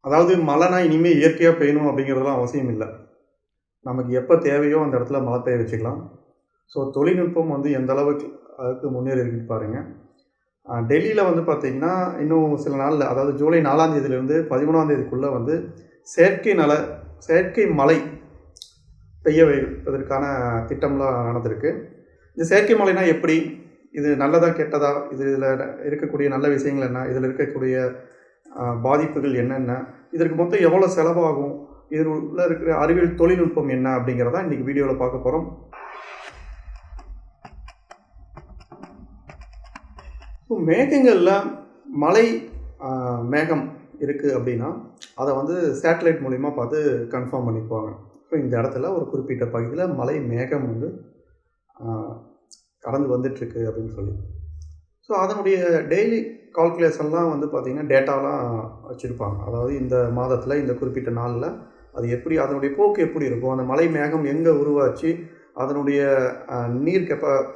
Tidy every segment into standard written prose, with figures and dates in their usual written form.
அதாவது மழைனா இனிமேல் இயற்கையாக பெய்யணும் அப்படிங்கிறதுலாம் அவசியம் இல்லை. நமக்கு எப்போ தேவையோ அந்த இடத்துல மழை பெய்ய வச்சுக்கலாம். ஸோ தொழில்நுட்பம் வந்து எந்த அளவுக்கு அதுக்கு முன்னேறி இருக்குன்னு பாருங்கள். டெல்லியில் வந்து பார்த்திங்கன்னா இன்னும் சில நாளில், அதாவது ஜூலை 4ஆம் தேதியிலேருந்து 13ஆம் தேதிக்குள்ளே வந்து செயற்கை மழை பெய்ய வைப்பதற்கான திட்டம்லாம் நடந்திருக்கு. இந்த செயற்கை மழைனா எப்படி? இது நல்லதா கெட்டதா? இதில் இருக்கக்கூடிய நல்ல விஷயங்கள் என்ன? இதில் இருக்கக்கூடிய பாதிப்புகள் என்னென்ன? இதற்கு மொத்தம் எவ்வளோ செலவாகும்? இதில் உள்ள இருக்கிற அறிவியல் தொழில்நுட்பம் என்ன அப்படிங்கிறத இன்றைக்கி வீடியோவில் பார்க்க போகிறோம். ஸோ மேகங்களில் மழை மேகம் இருக்குது அப்படின்னா அதை வந்து சேட்டலைட் மூலிமா பார்த்து கன்ஃபார்ம் பண்ணிக்குவாங்க. ஸோ இந்த இடத்துல ஒரு குறிப்பிட்ட பகுதியில் மழை மேகம் வந்து கடந்து வந்துட்டுருக்கு அப்படின்னு சொல்லி. ஸோ அதனுடைய டெய்லி கால்குலேஷன்லாம் வந்து பார்த்திங்கன்னா டேட்டாலாம் வச்சுருப்பாங்க. அதாவது இந்த மாதத்தில் இந்த குறிப்பிட்ட நாளில் அது எப்படி, அதனுடைய போக்கு எப்படி இருக்கும், அந்த மலை மேகம் எங்கே உருவாச்சு, அதனுடைய நீர்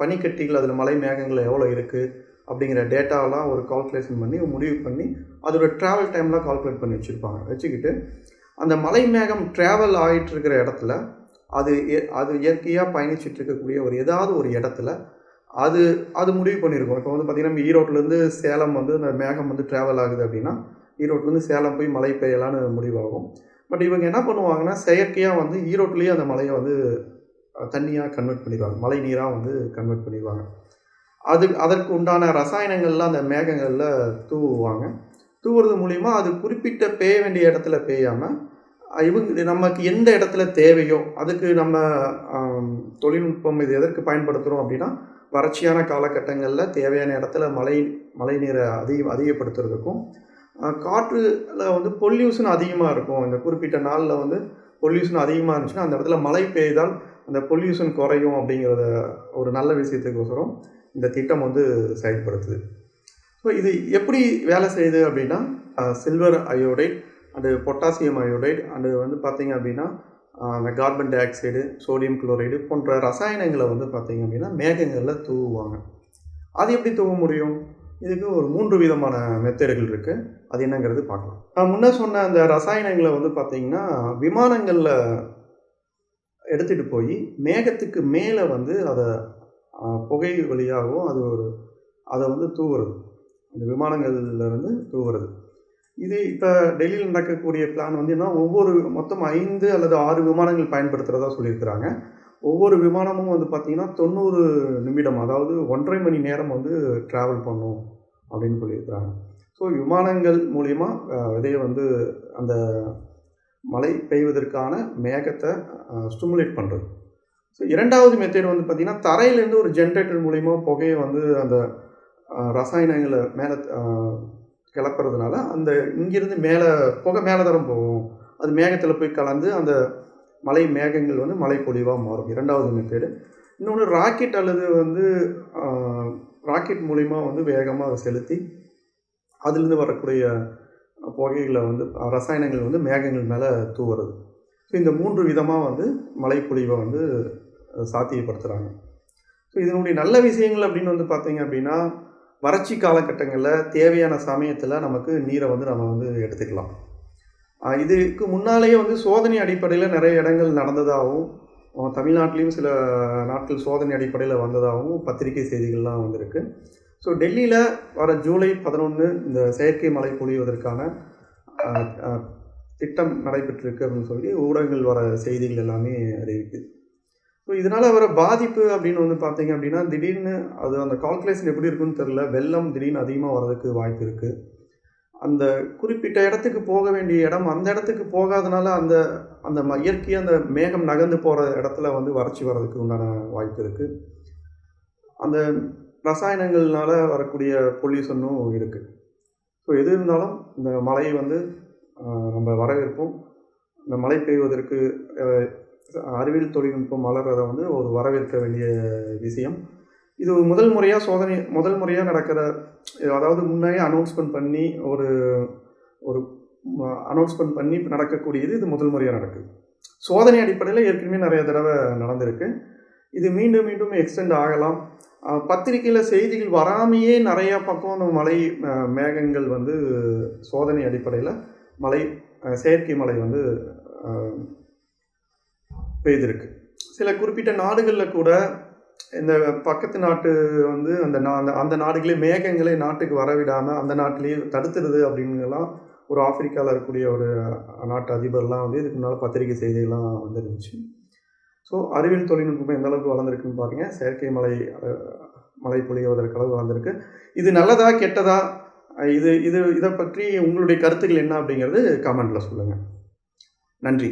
பனிக்கட்டிகள் அதில் மலை மேகங்கள் எவ்வளோ இருக்குது அப்படிங்கிற டேட்டாவெலாம் ஒரு கால்குலேஷன் பண்ணி முடிவு பண்ணி அதோட ட்ராவல் டைம்லாம் கால்குலேட் பண்ணி வச்சுக்கிட்டு அந்த மலை மேகம் ட்ராவல் ஆகிட்டு இருக்கிற இடத்துல அது இயற்கையாக பயணிச்சுட்டு இருக்கக்கூடிய ஏதாவது ஒரு இடத்துல அது முடிவு பண்ணியிருக்கோம். இப்போ வந்து பார்த்திங்கன்னா நம்ம ஈரோட்டிலேருந்து சேலம் வந்து அந்த மேகம் வந்து ட்ராவல் ஆகுது அப்படின்னா ஈரோட்டிலேருந்து சேலம் போய் மழை பெய்யலான்னு முடிவாகும். பட் இவங்க என்ன பண்ணுவாங்கன்னா செயற்கையாக வந்து ஈரோட்லேயே அந்த மலையை வந்து தண்ணியாக கன்வெர்ட் பண்ணிடுவாங்க, மழை நீராக வந்து கன்வெர்ட் பண்ணிடுவாங்க. அதற்கு உண்டான ரசாயனங்கள்லாம் அந்த மேகங்களில் தூவுவாங்க. தூவுறது மூலிமா அது குறிப்பிட்ட பெய்ய வேண்டிய இடத்துல பெய்யாமல் நமக்கு எந்த இடத்துல தேவையோ அதுக்கு நம்ம தொழில்நுட்பம் இது எதற்கு பயன்படுத்துகிறோம் அப்படின்னா வறட்சியான காலகட்டங்களில் தேவையான இடத்துல மழை நீரை அதிகப்படுத்துறதுக்கும், காற்றில் வந்து பொல்யூஷன் அதிகமாக இருக்கும், இந்த குறிப்பிட்ட நாளில் வந்து பொல்யூஷன் அதிகமாக இருந்துச்சுன்னா அந்த இடத்துல மழை பெய்தால் அந்த பொல்யூஷன் குறையும் அப்படிங்கிறத ஒரு நல்ல விஷயத்துக்கோசரம் இந்த திட்டம் வந்து செயல்படுத்துது. ஸோ இது எப்படி வேலை செய்யுது அப்படின்னா silver iodide and potassium iodide and வந்து பார்த்திங்க அப்படின்னா அந்த carbon di oxide, sodium chloride போன்ற ரசாயனங்களை வந்து பார்த்திங்க அப்படின்னா மேகங்களில் தூவுவாங்க. அது எப்படி தூவ முடியும்? இதுக்கு ஒரு 3 விதமான மெத்தடுகள் இருக்குது. அது என்னங்கிறது பார்க்கலாம். நான் முன்னே சொன்ன அந்த ரசாயனங்களை வந்து பார்த்திங்கன்னா விமானங்களில் எடுத்துகிட்டு போய் மேகத்துக்கு மேலே வந்து அதை புகை வழியாகவும் அதை வந்து தூவுறது, அந்த விமானங்கள்லேருந்து தூவுறது. இது இப்போ டெல்லியில் நடக்கக்கூடிய பிளான் வந்து என்ன, மொத்தம் 5 அல்லது 6 விமானங்கள் பயன்படுத்துகிறதா சொல்லியிருக்கிறாங்க. ஒவ்வொரு விமானமும் வந்து பார்த்திங்கன்னா 90 நிமிடம், அதாவது 1.5 மணி நேரம் வந்து ட்ராவல் பண்ணும் அப்படின்னு சொல்லியிருக்கிறாங்க. ஸோ விமானங்கள் மூலிமா விதையை வந்து அந்த மழை பெய்வதற்கான மேகத்தை ஸ்டிமுலேட் பண்ணுறது. ஸோ 2வது மெத்தட் வந்து பார்த்திங்கன்னா தரையிலேருந்து ஒரு ஜென்ரேட்டர் மூலிமா புகையை வந்து அந்த ரசாயனங்களை மேலே கிளப்புறதுனால அந்த இங்கிருந்து புகை மேலே தரம் போகும், அது மேகத்தில் போய் கலந்து அந்த மலை மேகங்கள் வந்து மழை பொழிவாக மாறும். 2வது மெத்தேடு. இன்னொன்று ராக்கெட் அல்லது வந்து ராக்கெட் மூலிமா வந்து வேகமாக அதை செலுத்தி அதிலிருந்து வரக்கூடிய புகைகளை வந்து ரசாயனங்கள் வந்து மேகங்கள் மேலே தூவுறது. ஸோ இந்த 3 விதமாக வந்து மழை பொழிவை வந்து சாத்தியப்படுத்துகிறாங்க. ஸோ இதனுடைய நல்ல விஷயங்கள் அப்படின்னு வந்து பார்த்திங்க அப்படின்னா வறட்சி காலகட்டங்களில் தேவையான சமயத்தில் நமக்கு நீரை வந்து நம்ம வந்து எடுத்துக்கலாம். இதுக்கு முன்னாலேயே வந்து சோதனை அடிப்படையில் நிறைய இடங்கள் நடந்ததாகவும், தமிழ்நாட்டிலையும் சில நாட்கள் சோதனை அடிப்படையில் வந்ததாகவும் பத்திரிகை செய்திகள்லாம் வந்திருக்கு. ஸோ டெல்லியில் வர ஜூலை 11 இந்த செயற்கை மழை பொழிவதற்கான திட்டம் நடைபெற்றிருக்கு அப்படின்னு சொல்லி ஊடகங்கள் வர செய்திகள் எல்லாமே அறிவிக்குது. ஸோ இதனால் வர பாதிப்பு அப்படின்னு வந்து பார்த்திங்க அப்படின்னா திடீர்னு அந்த கால்குலேஷன் எப்படி இருக்குன்னு தெரில, வெள்ளம் திடீர்னு அதிகமாக வர்றதுக்கு வாய்ப்பு இருக்குது. அந்த குறிப்பிட்ட இடத்துக்கு போக வேண்டிய இடம் அந்த இடத்துக்கு போகாதனால அந்த இயற்கையாக அந்த மேகம் நகர்ந்து போகிற இடத்துல வந்து வறட்சி வர்றதுக்கு உண்டான வாய்ப்பு இருக்குது. அந்த ரசாயனங்கள்னால வரக்கூடிய பொல்யூஷனும் இருக்குது. ஸோ எது இருந்தாலும் இந்த மழையை வந்து நம்ம வரவேற்போம். இந்த மழை பெய்வதற்கு அறிவியல் தொழில்நுட்பம் வளர்கிறத வந்து ஒரு வரவேற்க வேண்டிய விஷயம். இது முதல் முறையாக நடக்கிற, அதாவது முன்னாடியே அனௌன்ஸ்மெண்ட் பண்ணி நடக்கக்கூடியது. இது முதல் முறையாக நடக்குது. சோதனை அடிப்படையில் ஏற்கனவே நிறைய தடவை நடந்திருக்கு. இது மீண்டும் மீண்டும் எக்ஸ்டெண்ட் ஆகலாம். பத்திரிகையில் செய்திகள் வராமையே நிறையா பக்கம் அந்த மழை மேகங்கள் வந்து சோதனை அடிப்படையில் மழை செயற்கை மழை வந்து பெய்திருக்கு. சில குறிப்பிட்ட நாடுகளில் கூட இந்த பக்கத்து நாட்டு வந்து அந்த நாடுகளே மேகங்களே நாட்டுக்கு வரவிடாமல் அந்த நாட்டிலேயே தடுத்துடுது அப்படின்னுலாம் ஒரு ஆப்பிரிக்காவில் இருக்கக்கூடிய ஒரு நாட்டு அதிபர்லாம் வந்து இதுக்கு முன்னால் பத்திரிகை செய்தியெல்லாம் வந்துருந்துச்சு. ஸோ அறிவியல் தொழில்நுட்பம் எந்த அளவுக்கு வளர்ந்துருக்குன்னு பாருங்கள். செயற்கை மழை பொழிவதற்கு அளவு வளர்ந்துருக்கு. இது நல்லதா கெட்டதா? இதை பற்றி உங்களுடைய கருத்துக்கள் என்ன அப்படிங்கிறது கமெண்ட்டில் சொல்லுங்கள். நன்றி.